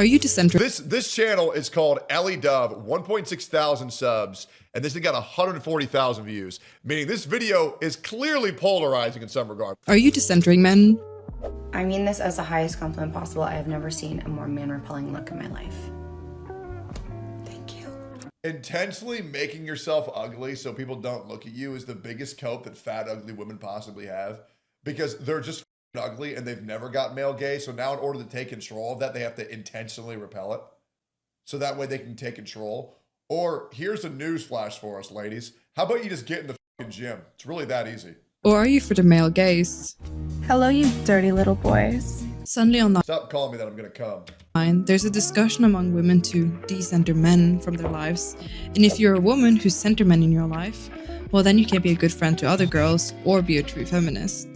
Are you decentering? This channel is called Ellie Dove, 1.6 thousand subs, and this has got 140,000 views, meaning this video is clearly polarizing in some regard. Are you decentering men? I mean this as the highest compliment possible. I have never seen a more man-repelling look in my life. Thank you. Intentionally making yourself ugly so people don't look at you is the biggest cope that fat, ugly women possibly have, because they're just ugly and they've never got male gaze. So now in order to take control of that, they have to intentionally repel it. So that way they can take control. Or here's a news flash for us, ladies. How about you just get in the fucking gym? It's really that easy. Or are you for the male gaze? Hello, you dirty little boys. Suddenly Stop calling me that, I'm gonna come. online, there's a discussion among women to decenter men from their lives. And if you're a woman who center men in your life, well then you can be a good friend to other girls or be a true feminist.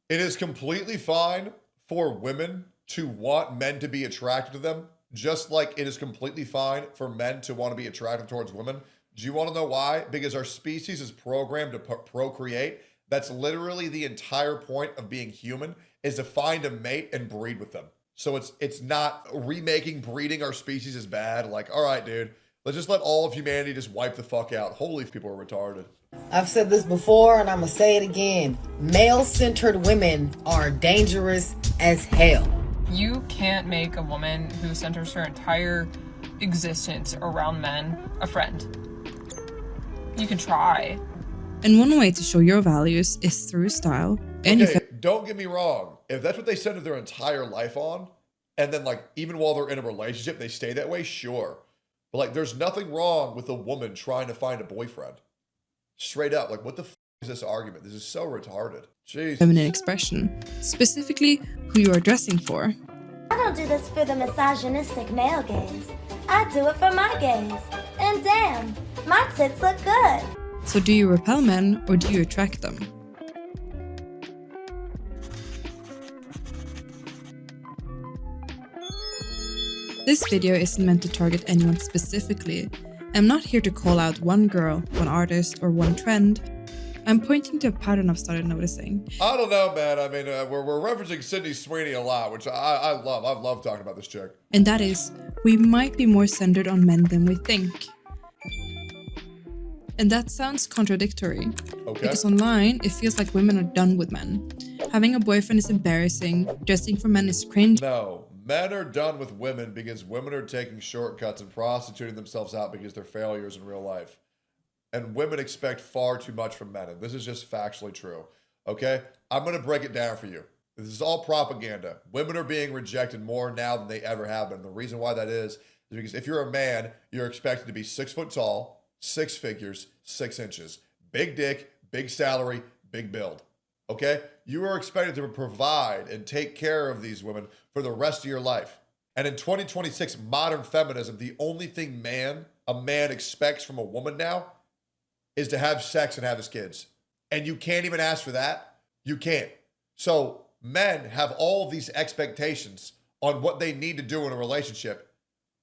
It is completely fine for women to want men to be attracted to them, just like it is completely fine for men to want to be attracted towards women. Do you want to know why? Because our species is programmed to procreate. That's literally the entire point of being human, is to find a mate and breed with them. So it's not remaking breeding our species is bad. Like, all right, dude, let's just let all of humanity just wipe the fuck out. Holy people are retarded. I've said this before and I'm gonna say it again. Male-centered women are dangerous as hell. You can't make a woman who centers her entire existence around men a friend. You can try. And one way to show your values is through style. And Okay, don't get me wrong. If that's what they center their entire life on, and then like even while they're in a relationship, they stay that way, sure. But like there's nothing wrong with a woman trying to find a boyfriend. Straight up, like what the f is this argument? This is so retarded. Jeez. feminine expression, specifically who you are dressing for. I don't do this for the misogynistic male gaze. I do it for my gaze. And damn, my tits look good. So do you repel men or do you attract them? This video isn't meant to target anyone specifically. I'm not here to call out one girl, one artist, or one trend. I'm pointing to a pattern I've started noticing. I don't know, man. I mean, we're referencing Sweeney a lot, which I love. I love talking about this chick. And that is, we might be more centered on men than we think. And that sounds contradictory. Okay. Because online, it feels like women are done with men. Having a boyfriend is embarrassing, dressing for men is cringe. No, men are done with women because women are taking shortcuts and prostituting themselves out because they're failures in real life. And women expect far too much from men. And this is just factually true. Okay? I'm going to break it down for you. This is all propaganda. Women are being rejected more now than they ever have been. The reason why that is because if you're a man, you're expected to be 6 foot tall, 6 figures, 6 inches. Big dick, big salary, big build. Okay? You are expected to provide and take care of these women for the rest of your life. And in 2026 modern feminism, the only thing a man expects from a woman now is to have sex and have his kids. And you can't even ask for that. You can't. So men have all these expectations on what they need to do in a relationship.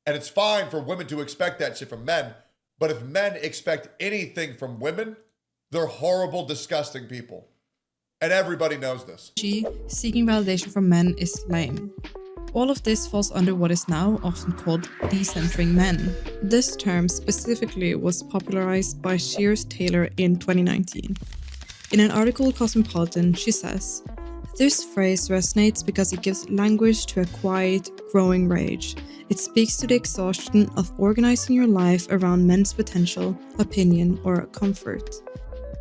And it's fine for women to expect that shit from men. But if men expect anything from women, they're horrible, disgusting people. And everybody knows this. Seeking validation from men is lame. All of this falls under what is now often called decentering men. This term specifically was popularized by Shears Taylor in 2019. In an article in Cosmopolitan, she says, "This phrase resonates because it gives language to a quiet, growing rage. It speaks to the exhaustion of organizing your life around men's potential, opinion, or comfort.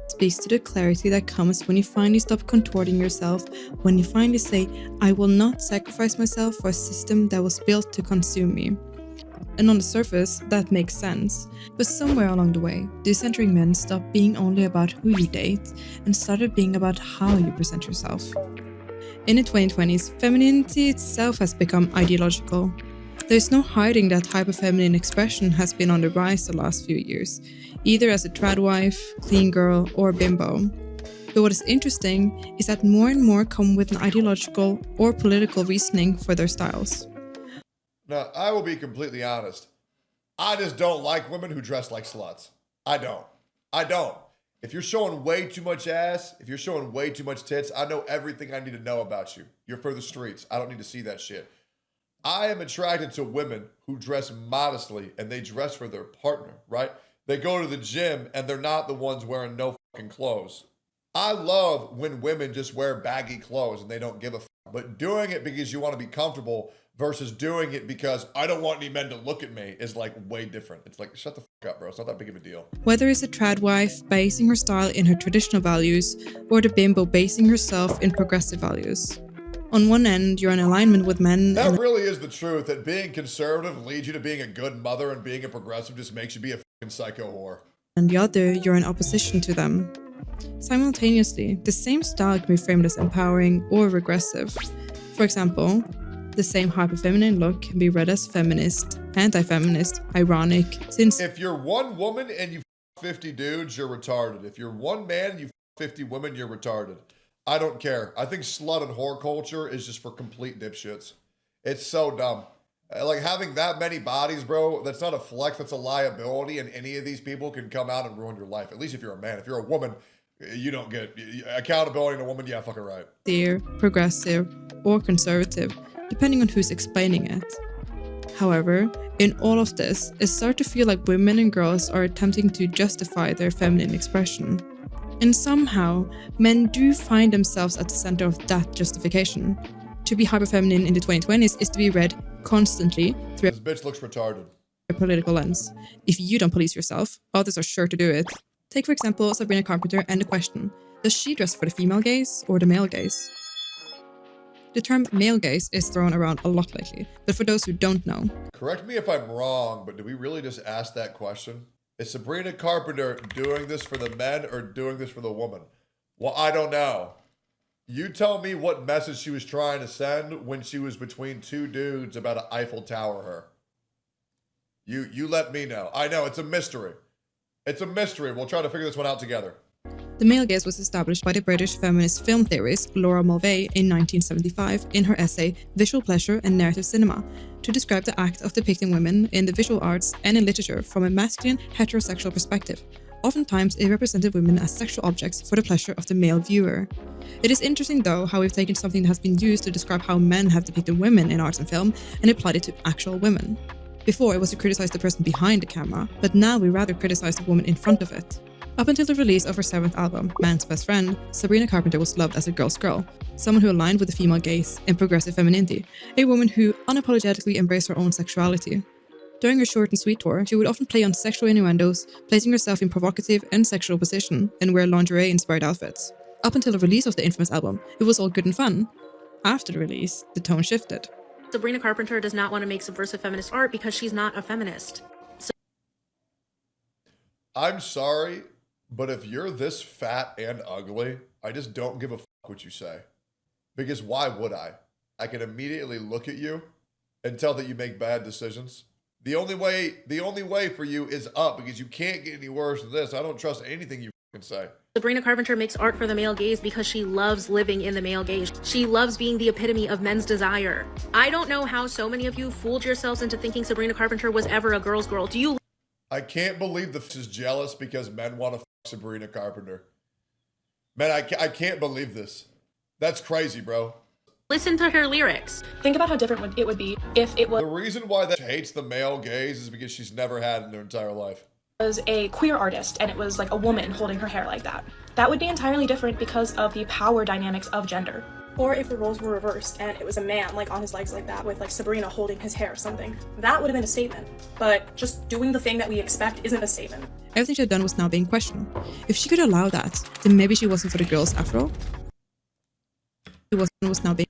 Speaks to the clarity that comes when you finally stop contorting yourself, when you finally say, I will not sacrifice myself for a system that was built to consume me." And on the surface, that makes sense. But somewhere along the way, decentering men stopped being only about who you date and started being about how you present yourself. In the 2020s, femininity itself has become ideological. There's no hiding that hyper-feminine expression has been on the rise the last few years, either as a trad wife, clean girl, or bimbo. But what is interesting is that more and more come with an ideological or political reasoning for their styles. Now, I will be completely honest. I just don't like women who dress like sluts. I don't. If you're showing way too much ass, if you're showing way too much tits, I know everything I need to know about you. You're for the streets. I don't need to see that shit. I am attracted to women who dress modestly and they dress for their partner, right? They go to the gym and they're not the ones wearing no fucking clothes. I love when women just wear baggy clothes and they don't give a fuck. But doing it because you want to be comfortable versus doing it because I don't want any men to look at me is like way different. It's like, shut the fuck up, bro. It's not that big of a deal. Whether it's a trad wife basing her style in her traditional values or the bimbo basing herself in progressive values. On one end, you're in alignment with men. That really is the truth, that being conservative leads you to being a good mother and being a progressive just makes you be a fucking psycho whore. And the other, you're in opposition to them. Simultaneously, the same style can be framed as empowering or regressive. For example, the same hyper-feminine look can be read as feminist, anti-feminist, ironic, since if you're one woman and you 50 dudes, you're retarded. If you're one man and you 50 women, you're retarded. I don't care. I think slut and whore culture is just for complete dipshits. It's so dumb. Like having that many bodies, bro, that's not a flex, that's a liability, and any of these people can come out and ruin your life. At least if you're a man. If you're a woman, you don't get accountability in a woman, yeah, fucking right. They're progressive or conservative, depending on who's explaining it. However, in all of this, it starts to feel like women and girls are attempting to justify their feminine expression. And somehow, men do find themselves at the center of that justification. To be hyperfeminine in the 2020s is to be read constantly through This bitch looks retarded. a political lens. If you don't police yourself, others are sure to do it. Take for example Sabrina Carpenter and the question, does she dress for the female gaze or the male gaze? The term male gaze is thrown around a lot lately, but for those who don't know. Correct me if I'm wrong, but did we really just ask that question? Is Sabrina Carpenter doing this for the men or doing this for the woman? Well, I don't know. You tell me what message she was trying to send when she was between two dudes about to Eiffel Tower her. You let me know. I know, it's a mystery. It's a mystery. We'll try to figure this one out together. The male gaze was established by the British feminist film theorist Laura Mulvey in 1975 in her essay Visual Pleasure and Narrative Cinema to describe the act of depicting women in the visual arts and in literature from a masculine, heterosexual perspective. Oftentimes, it represented women as sexual objects for the pleasure of the male viewer. It is interesting, though, how we've taken something that has been used to describe how men have depicted women in arts and film and applied it to actual women. Before, it was to criticize the person behind the camera, but now we rather criticize the woman in front of it. Up until the release of her 7th album, Man's Best Friend, Sabrina Carpenter was loved as a girl's girl, someone who aligned with the female gaze and progressive femininity, a woman who unapologetically embraced her own sexuality. During her short and sweet tour, she would often play on sexual innuendos, placing herself in provocative and sexual position, and wear lingerie-inspired outfits. Up until the release of the infamous album, it was all good and fun. After the release, the tone shifted. Sabrina Carpenter does not want to make subversive feminist art because she's not a feminist. I'm sorry, but if you're this fat and ugly, I just don't give a fuck what you say. Because why would I? I can immediately look at you and tell that you make bad decisions. The only way for you is up because you can't get any worse than this. I don't trust anything you can say. Sabrina Carpenter makes art for the male gaze because she loves living in the male gaze. She loves being the epitome of men's desire. I don't know how so many of you fooled yourselves into thinking Sabrina Carpenter was ever a girl's girl. Do you? I can't believe this is jealous because men want to fuck Sabrina Carpenter. Man, I can't believe this. That's crazy, bro. Listen to her lyrics. Think about how different it would be if it The reason why that hates the male gaze is because she's never had it in her entire life. was a queer artist and it was like a woman holding her hair like that. That would be entirely different because of the power dynamics of gender. Or if the roles were reversed and it was a man like on his legs like that with like Sabrina holding his hair or something. That would have been a statement. But just doing the thing that we expect isn't a statement. Everything she had done was now being questioned. If she could allow that, then maybe she wasn't for the girls after all. Was now being.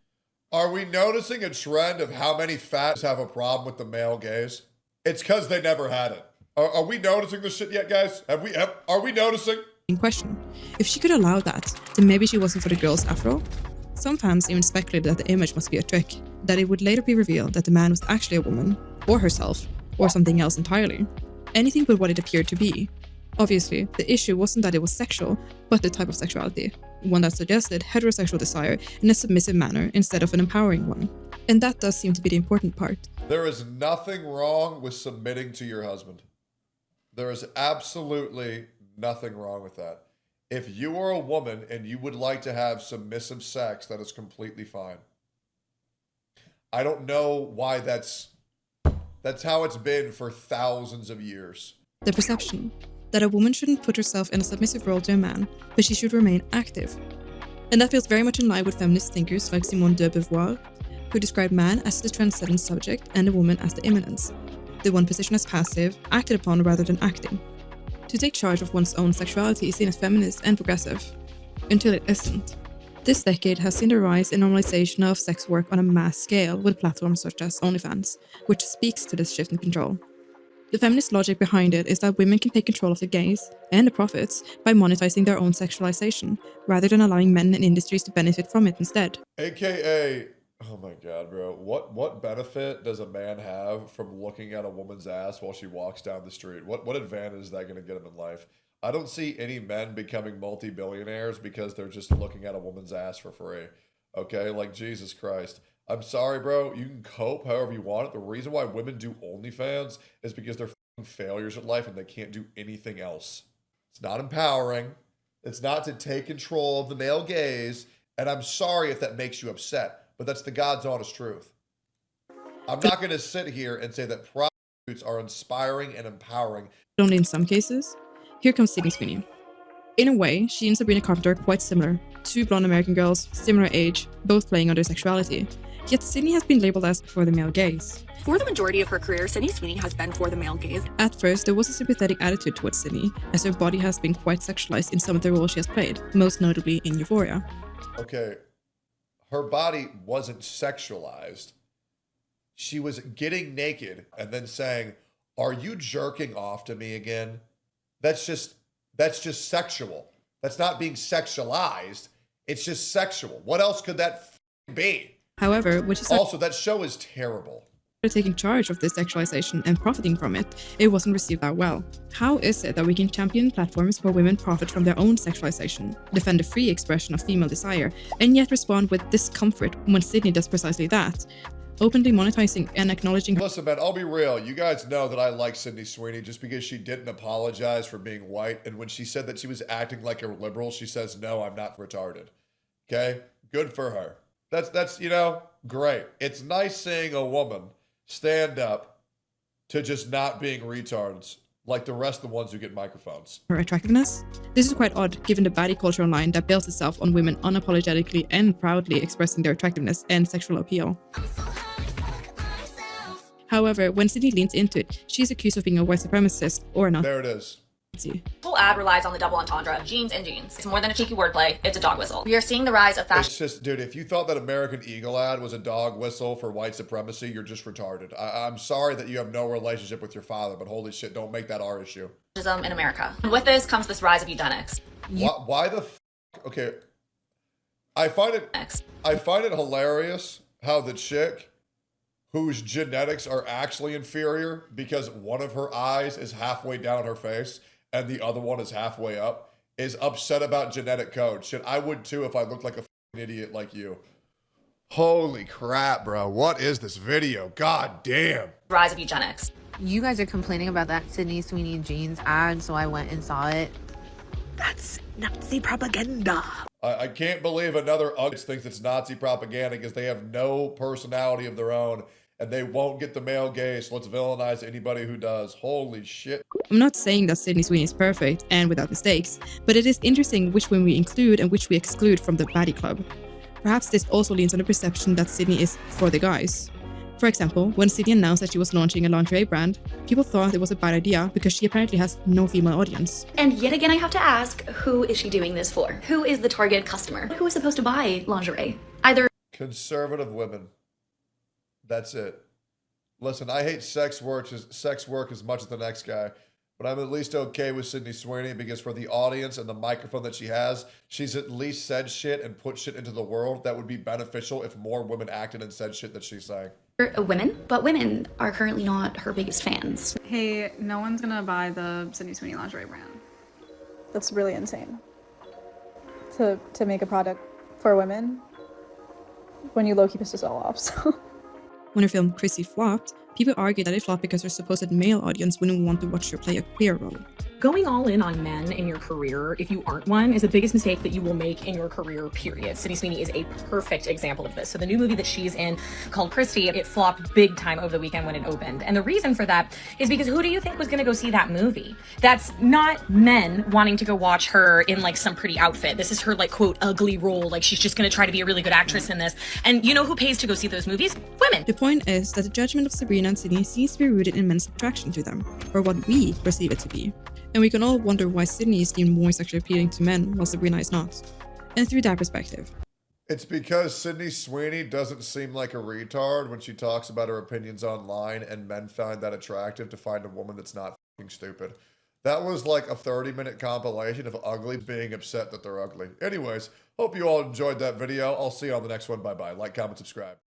Are we noticing a trend of how many fats have a problem with the male gaze? It's because they never had it. Are we noticing this shit yet, guys? Are we noticing? In question. If she could allow that, then maybe she wasn't for the girls after all. Some fans even speculated that the image must be a trick, that it would later be revealed that the man was actually a woman, or herself, or something else entirely. Anything but what it appeared to be. Obviously, the issue wasn't that it was sexual, but the type of sexuality. One that suggested heterosexual desire in a submissive manner instead of an empowering one. And that does seem to be the important part. There is nothing wrong with submitting to your husband. There is absolutely nothing wrong with that. If you are a woman and you would like to have submissive sex, that is completely fine. I don't know why that's how it's been for thousands of years. The perception that a woman shouldn't put herself in a submissive role to a man, but she should remain active. And that feels very much in line with feminist thinkers like Simone de Beauvoir, who described man as the transcendent subject and the woman as the immanence, the one position as passive, acted upon rather than acting. To take charge of one's own sexuality is seen as feminist and progressive, until it isn't. This decade has seen the rise in normalization of sex work on a mass scale with platforms such as OnlyFans, which speaks to this shift in control. The feminist logic behind it is that women can take control of the gains and the profits by monetizing their own sexualization, rather than allowing men and industries to benefit from it instead. AKA, oh my god, bro, what benefit does a man have from looking at a woman's ass while she walks down the street? What advantage is that going to get him in life? I don't see any men becoming multi-billionaires because they're just looking at a woman's ass for free. Okay, like Jesus Christ. I'm sorry, bro. You can cope however you want it. The reason why women do OnlyFans is because they're failures in life and they can't do anything else. It's not empowering. It's not to take control of the male gaze. And I'm sorry if that makes you upset, but that's the God's honest truth. I'm not going to sit here and say that prostitutes are inspiring and empowering. Only in some cases. Here comes Sydney Sweeney. In a way, she and Sabrina Carpenter are quite similar. Two blonde American girls, similar age, both playing on their sexuality. Yet Sydney has been labeled as for the male gaze. For the majority of her career, Sydney Sweeney has been for the male gaze. At first, there was a sympathetic attitude towards Sydney, as her body has been quite sexualized in some of the roles she has played, most notably in Euphoria. Okay, her body wasn't sexualized. She was getting naked and then saying, "Are you jerking off to me again?" That's just sexual. That's not being sexualized. It's just sexual. What else could that be? However, which is also, that show is terrible. Taking charge of this sexualization and profiting from it, it wasn't received that well. How is it that we can champion platforms where women profit from their own sexualization, defend the free expression of female desire, and yet respond with discomfort when Sydney does precisely that? Openly monetizing and acknowledging. Listen, man, I'll be real. You guys know that I like Sydney Sweeney just because she didn't apologize for being white. And when she said that she was acting like a liberal, she says, "No, I'm not retarded." Okay? Good for her. That's great. It's nice seeing a woman stand up to just not being retards like the rest of the ones who get microphones. Her attractiveness? This is quite odd given the baddie culture online that builds itself on women unapologetically and proudly expressing their attractiveness and sexual appeal. However, when Sydney leans into it, she's accused of being a white supremacist or an There it is. The whole ad relies on the double entendre of jeans and jeans. It's more than a cheeky wordplay, it's a dog whistle. We are seeing the rise of fashion. It's just, dude, if you thought that American Eagle ad was a dog whistle for white supremacy, you're just retarded. I'm sorry that you have no relationship with your father, but holy shit, don't make that our issue. In America. And with this comes this rise of eugenics. Why the f? Okay. I find it hilarious how the chick whose genetics are actually inferior because one of her eyes is halfway down her face and the other one is halfway up, is upset about genetic code. Shit, I would too if I looked like a f***ing idiot like you. Holy crap, bro. What is this video? God damn. Rise of eugenics. You guys are complaining about that Sydney Sweeney jeans ad, so I went and saw it. That's Nazi propaganda. I can't believe another Uggs thinks it's Nazi propaganda because they have no personality of their own and they won't get the male gaze, so let's villainize anybody who does. Holy shit. I'm not saying that Sydney Sweeney is perfect and without mistakes, but it is interesting which women we include and which we exclude from the baddie club. Perhaps this also leans on the perception that Sydney is for the guys. For example, when Sydney announced that she was launching a lingerie brand, people thought it was a bad idea because she apparently has no female audience. And yet again, I have to ask, who is she doing this for? Who is the target customer? Who is supposed to buy lingerie? Either conservative women. That's it. Listen, I hate sex work as much as the next guy, but I'm at least okay with Sydney Sweeney because for the audience and the microphone that she has, she's at least said shit and put shit into the world that would be beneficial if more women acted and said shit that she's saying. women, but women are currently not her biggest fans. Hey, no one's gonna buy the Sydney Sweeney lingerie brand. That's really insane. To make a product for women when you low-key pissed us all off, so. When her film Chrissy flopped, people argued that it flopped because her supposed male audience wouldn't want to watch her play a queer role. Going all in on men in your career, if you aren't one, is the biggest mistake that you will make in your career, period. Sydney Sweeney is a perfect example of this. So the new movie that she's in called Christy, it flopped big time over the weekend when it opened. And the reason for that is because who do you think was going to go see that movie? That's not men wanting to go watch her in like some pretty outfit. This is her like quote ugly role. Like she's just going to try to be a really good actress in this. And you know who pays to go see those movies? Women. The point is that the judgment of Sabrina and Sydney seems to be rooted in men's attraction to them, or what we perceive it to be. And we can all wonder why Sydney is deemed more sexually appealing to men while Sabrina is not. And through that perspective, it's because Sydney Sweeney doesn't seem like a retard when she talks about her opinions online, and men find that attractive to find a woman that's not fucking stupid. That was like a 30-minute compilation of ugly being upset that they're ugly. Anyways, hope you all enjoyed that video. I'll see you on the next one. Bye-bye. Like, comment, subscribe.